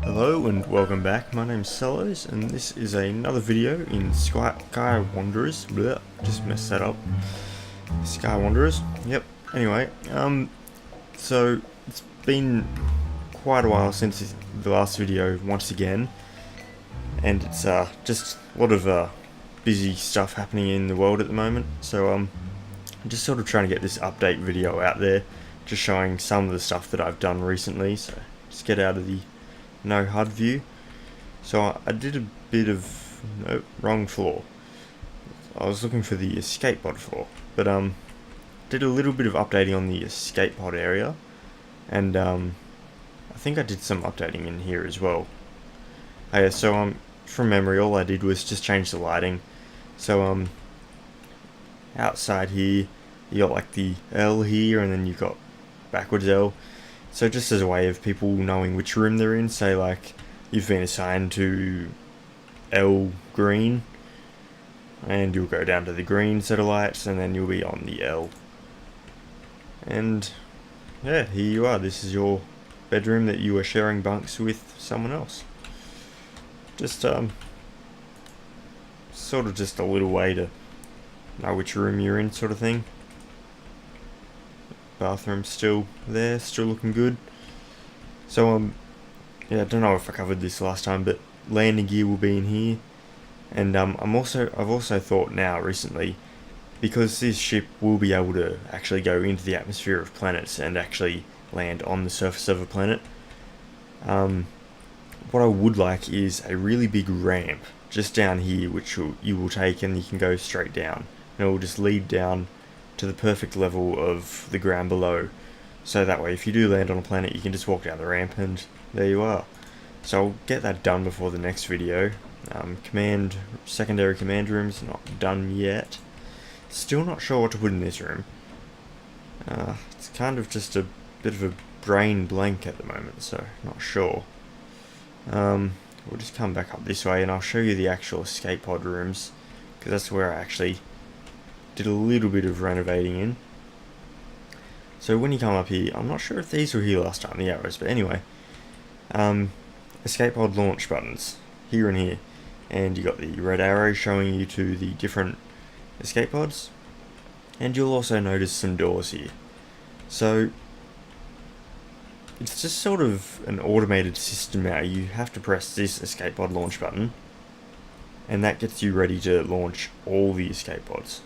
Hello and welcome back, my name's Sullosian and this is another video in Skywanderers. Blech, just messed that up. Skywanderers, yep. Anyway, so it's been quite a while since the last video once again, and it's just a lot of busy stuff happening in the world at the moment, so I'm just sort of trying to get this update video out there, just showing some of the stuff that I've done recently, so just get out of the no HUD view. So I did a bit of, no, wrong floor. I was looking for the escape pod floor, but did a little bit of updating on the escape pod area, and I think I did some updating in here as well. Okay, so from memory, all I did was just change the lighting. So outside here, you got like the L here, and then you got backwards L. So just as a way of people knowing which room they're in, say like you've been assigned to L green, and you'll go down to the green set of lights, and then you'll be on the L. And yeah, here you are. This is your bedroom that you are sharing bunks with someone else. Just sort of just a little way to know which room you're in, sort of thing. Bathroom still there, still looking good. So yeah, I don't know if I covered this last time, but landing gear will be in here, and I've also thought now recently, because this ship will be able to actually go into the atmosphere of planets and actually land on the surface of a planet, what I would like is a really big ramp just down here, which you will take, and you can go straight down, and it will just lead down to the perfect level of the ground below, so that way if you do land on a planet you can just walk down the ramp and there you are. So I'll get that done before the next video. Secondary command room's not done yet. Still not sure what to put in this room. It's kind of just a bit of a brain blank at the moment, so not sure. We'll just come back up this way and I'll show you the actual escape pod rooms, because that's where I actually did a little bit of renovating in. So when you come up here, I'm not sure if these were here last time, the arrows, but anyway, escape pod launch buttons here and here, and you got the red arrow showing you to the different escape pods, and you'll also notice some doors here. So it's just sort of an automated system now. You have to press this escape pod launch button, and that gets you ready to launch all the escape pods.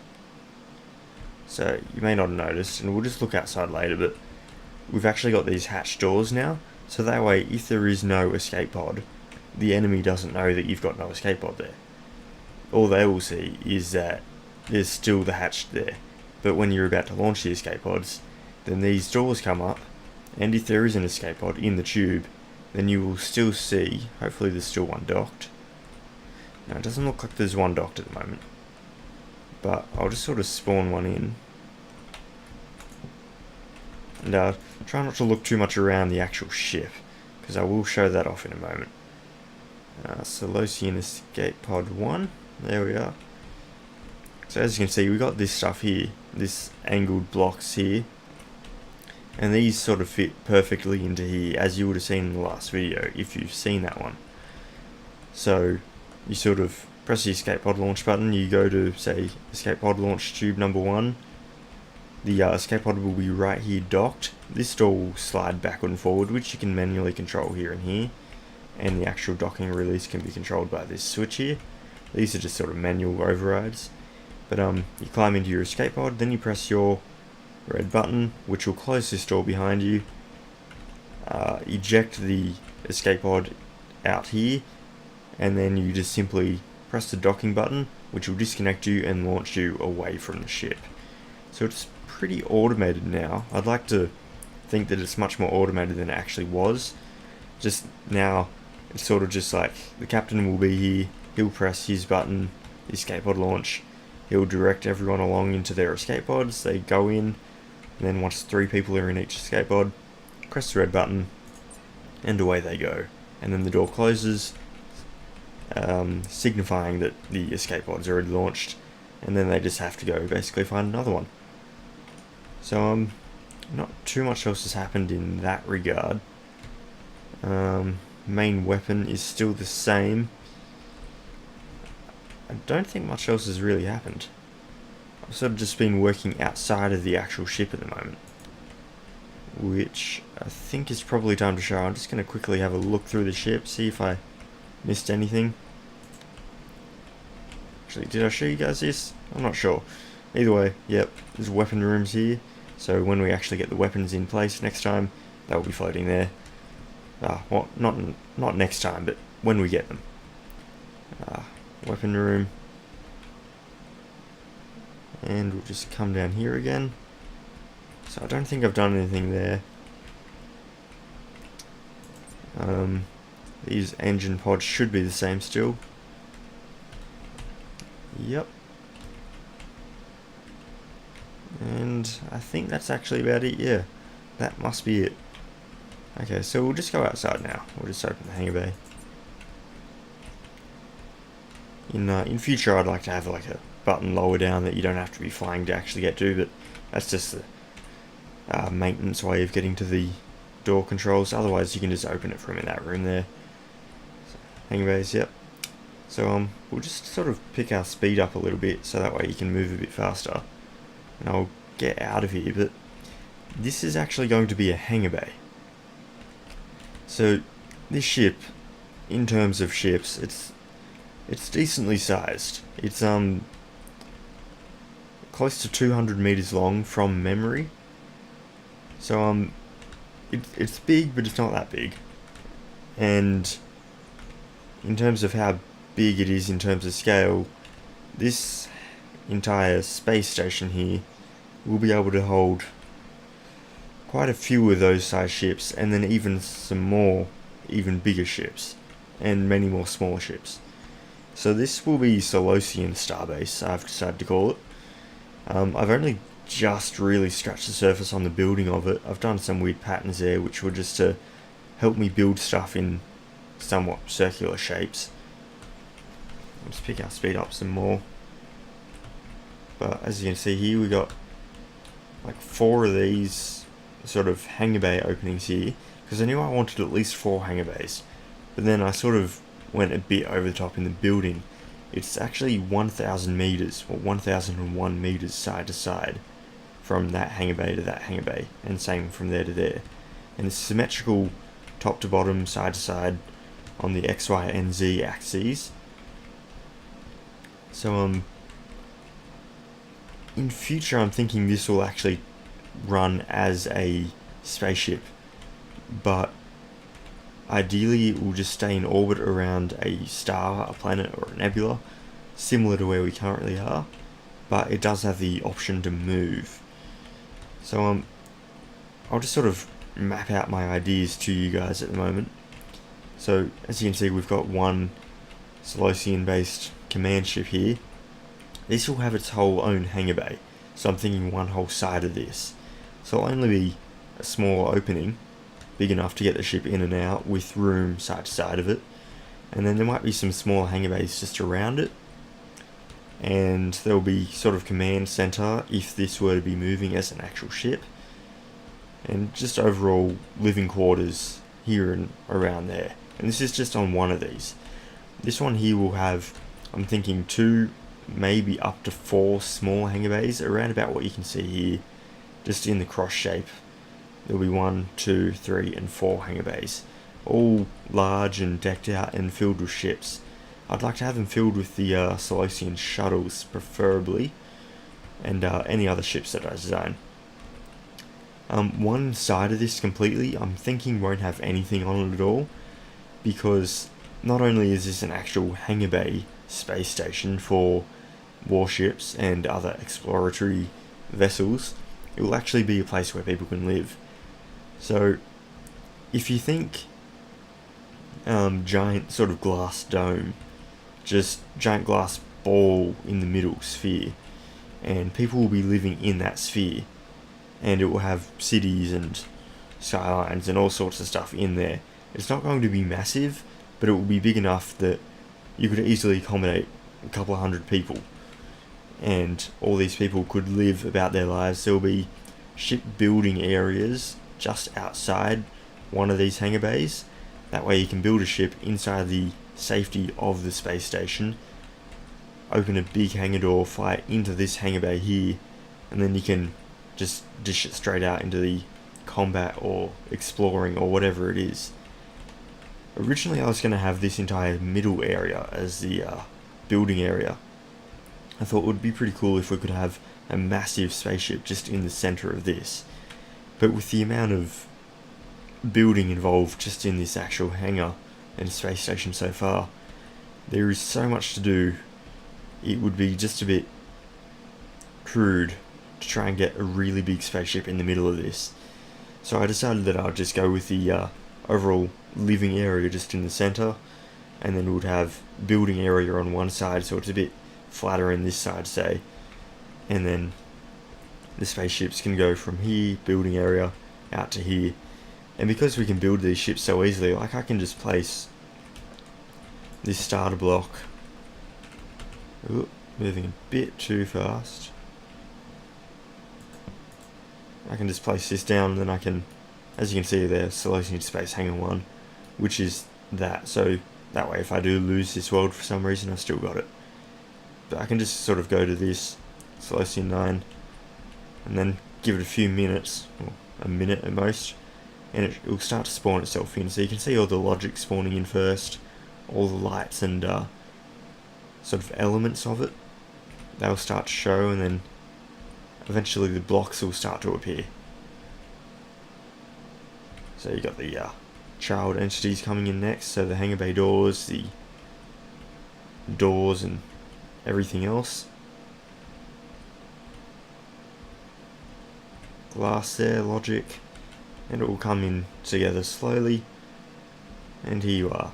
So you may not have noticed, and we'll just look outside later, but we've actually got these hatch doors now, so that way if there is no escape pod, the enemy doesn't know that you've got no escape pod there. All they will see is that there's still the hatch there, but when you're about to launch the escape pods, then these doors come up, and if there is an escape pod in the tube, then you will still see, hopefully there's still one docked. Now it doesn't look like there's one docked at the moment, but I'll just sort of spawn one in, and try not to look too much around the actual ship, because I will show that off in a moment. Sullosian Escape Pod 1, there we are. So as you can see, we got this stuff here, this angled blocks here, and these sort of fit perfectly into here, as you would have seen in the last video, if you've seen that one. So you sort of press the escape pod launch button, you go to, say, escape pod launch tube number 1. The escape pod will be right here docked. This door will slide backward and forward, which you can manually control here and here. And the actual docking release can be controlled by this switch here. These are just sort of manual overrides. But you climb into your escape pod, then you press your red button, which will close this door behind you. Eject the escape pod out here, and then you just simply press the docking button, which will disconnect you and launch you away from the ship. So it's pretty automated now. I'd like to think that it's much more automated than it actually was. Just now, it's sort of just like the captain will be here, he'll press his button, the escape pod launch, he'll direct everyone along into their escape pods, they go in, and then once 3 people are in each escape pod, press the red button, and away they go. And then the door closes, signifying that the escape pod's already launched, and then they just have to go basically find another one. So not too much else has happened in that regard. Main weapon is still the same. I don't think much else has really happened. I've sort of just been working outside of the actual ship at the moment, which I think is probably time to show. I'm just going to quickly have a look through the ship, see if I missed anything. Actually, did I show you guys this? I'm not sure. Either way, yep, there's weapon rooms here, so when we actually get the weapons in place next time, that will be floating there. Well, not next time, but when we get them. Weapon room. And we'll just come down here again. So I don't think I've done anything there. These engine pods should be the same still. Yep. And I think that's actually about it, yeah. That must be it. Okay, so we'll just go outside now. We'll just open the hangar bay. In future, I'd like to have like a button lower down that you don't have to be flying to actually get to, but that's just the maintenance way of getting to the door controls. Otherwise, you can just open it from in that room there. So, hangar bays, yep. So we'll just sort of pick our speed up a little bit, so that way you can move a bit faster. And I'll get out of here, but this is actually going to be a hangar bay. So this ship, in terms of ships, it's decently sized. It's close to 200 meters long from memory. So it's big, but it's not that big. And in terms of how big it is in terms of scale, this entire space station here will be able to hold quite a few of those size ships, and then even some more, even bigger ships, and many more smaller ships. So this will be Sullosian Starbase, I've decided to call it. I've only just really scratched the surface on the building of it. I've done some weird patterns there, which were just to help me build stuff in somewhat circular shapes. Let's pick our speed up some more. But as you can see here, we got like 4 of these sort of hangar bay openings here, because I knew I wanted at least 4 hangar bays. But then I sort of went a bit over the top in the building. It's actually 1,000 meters, or 1,001 meters side to side, from that hangar bay to that hangar bay, and same from there to there. And it's symmetrical top to bottom, side to side, on the X, Y, and Z axes. So in future, I'm thinking this will actually run as a spaceship, but ideally it will just stay in orbit around a star, a planet, or a nebula, similar to where we currently are, but it does have the option to move. So I'll just sort of map out my ideas to you guys at the moment. So as you can see, we've got one Sullosian based command ship here. This will have its whole own hangar bay, so I'm thinking one whole side of this. So it'll only be a small opening, big enough to get the ship in and out, with room side to side of it. And then there might be some small hangar bays just around it. And there'll be sort of command center if this were to be moving as an actual ship. And just overall living quarters here and around there. And this is just on one of these. This one here will have, I'm thinking, 2, maybe up to 4 small hangar bays, around about what you can see here, just in the cross shape. There'll be 1, 2, 3, and 4 hangar bays, all large and decked out and filled with ships. I'd like to have them filled with the Sullosian shuttles, preferably, and any other ships that I design. One side of this completely, I'm thinking won't have anything on it at all, because not only is this an actual hangar bay space station for warships and other exploratory vessels, it will actually be a place where people can live. So if you think giant sort of glass dome, just giant glass ball in the middle sphere, and people will be living in that sphere, and it will have cities and skylines and all sorts of stuff in there. It's not going to be massive, but it will be big enough that you could easily accommodate a couple of hundred people and all these people could live about their lives. There will be shipbuilding areas just outside one of these hangar bays. That way you can build a ship inside the safety of the space station, open a big hangar door, fly it into this hangar bay here, and then you can just dish it straight out into the combat or exploring or whatever it is. Originally I was going to have this entire middle area as the building area. I thought it would be pretty cool if we could have a massive spaceship just in the center of this. But with the amount of building involved just in this actual hangar and space station so far, there is so much to do. It would be just a bit crude to try and get a really big spaceship in the middle of this. So I decided that I'd just go with the overall living area just in the center, and then we'd have building area on one side, so it's a bit flatter in this side, say, and then the spaceships can go from here, building area, out to here. And because we can build these ships so easily, like I can just place this starter block. Ooh, moving a bit too fast. I can just place this down, and then I can, as you can see there, Sullosian Space Hangar 1, which is that. So that way if I do lose this world for some reason, I've still got it. But I can just sort of go to this Sullosian 9 and then give it a few minutes, or a minute at most, and it will start to spawn itself in. So you can see all the logic spawning in first, all the lights and sort of elements of it. They'll start to show, and then eventually the blocks will start to appear. So you got the child entities coming in next, so the hangar bay doors, the doors and everything else. Glass there, logic, and it will come in together slowly, and here you are.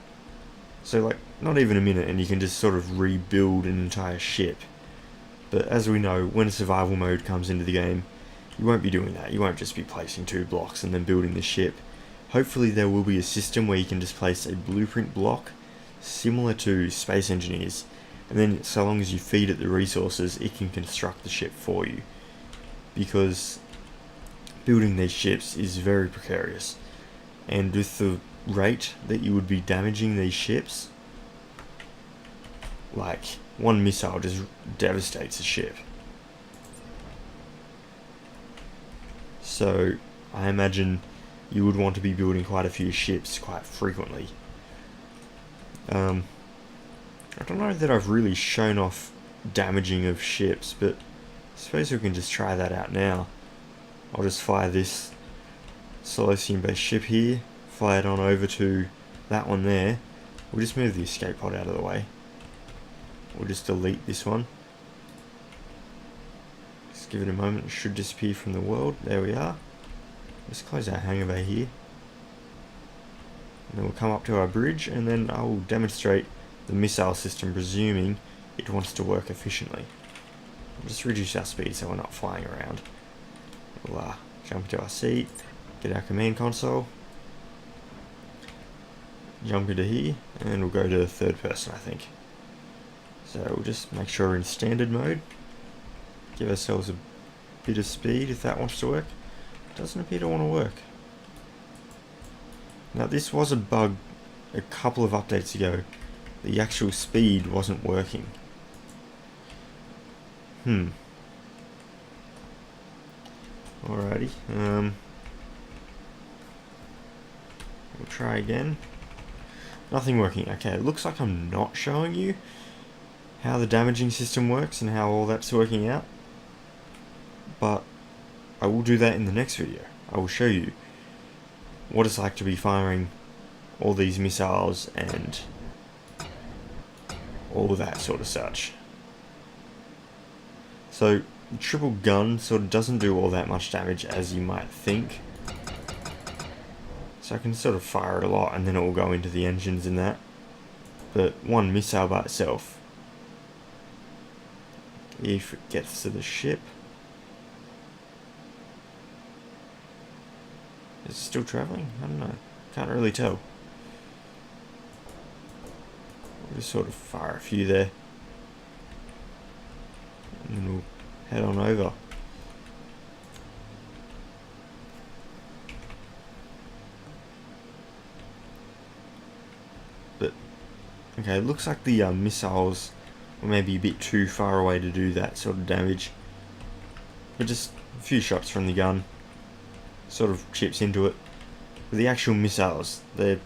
So like not even a minute and you can just sort of rebuild an entire ship. But as we know, when a survival mode comes into the game, you won't be doing that. You won't just be placing 2 blocks and then building the ship. Hopefully there will be a system where you can just place a blueprint block similar to Space Engineers, and then so long as you feed it the resources, it can construct the ship for you. Because building these ships is very precarious, and with the rate that you would be damaging these ships, like one missile just devastates a ship. So I imagine you would want to be building quite a few ships quite frequently. I don't know that I've really shown off damaging of ships, but I suppose we can just try that out now. I'll just fly this Sullosian Base ship here, fly it on over to that one there. We'll just move the escape pod out of the way. We'll just delete this one. Just give it a moment, it should disappear from the world. There we are. Let's close our hangar bay here. And then we'll come up to our bridge, and then I will demonstrate the missile system, presuming it wants to work efficiently. We'll just reduce our speed so we're not flying around. We'll jump into our seat, get our command console, jump into here, and we'll go to third person, I think. So we'll just make sure we're in standard mode, give ourselves a bit of speed if that wants to work. Doesn't appear to want to work. Now this was a bug a couple of updates ago. The actual speed wasn't working. Alrighty. We'll try again. Nothing working. Okay, it looks like I'm not showing you how the damaging system works and how all that's working out. But I will do that in the next video. I will show you what it's like to be firing all these missiles and all that sort of such. So triple gun sort of doesn't do all that much damage as you might think. So I can sort of fire it a lot and then it will go into the engines and that. But one missile by itself, if it gets to the ship, is it still travelling? I don't know. Can't really tell. We'll just sort of fire a few there. And head on over. But okay, it looks like the missiles were maybe a bit too far away to do that sort of damage. But just a few shots from the gun sort of chips into it. But the actual missiles, they're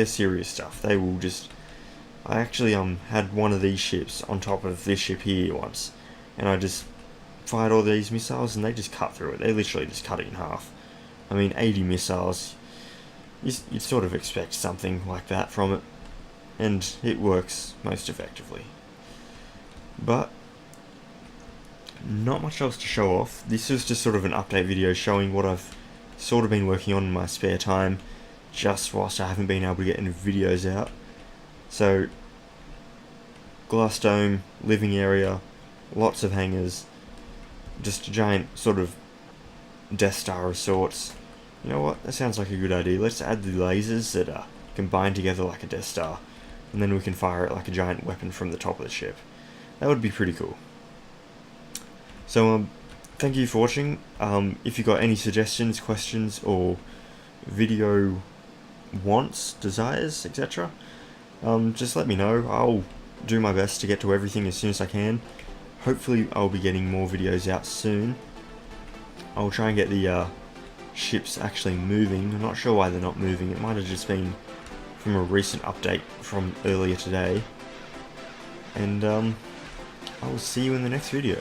serious stuff. They will just... I actually had one of these ships on top of this ship here once, and I just fired all these missiles and they just cut through it. They literally just cut it in half. I mean, 80 missiles, you'd sort of expect something like that from it, and it works most effectively. But not much else to show off. This is just sort of an update video showing what I've sort of been working on in my spare time, just whilst I haven't been able to get any videos out. So, glass dome, living area, lots of hangars, just a giant sort of Death Star of sorts. You know what, that sounds like a good idea. Let's add the lasers that combine together like a Death Star, and then we can fire it like a giant weapon from the top of the ship. That would be pretty cool. So, thank you for watching. If you've got any suggestions, questions, or video wants, desires, etc., just let me know. I'll do my best to get to everything as soon as I can. Hopefully I'll be getting more videos out soon. I'll try and get the ships actually moving. I'm not sure why they're not moving. It might have just been from a recent update from earlier today. And I will see you in the next video.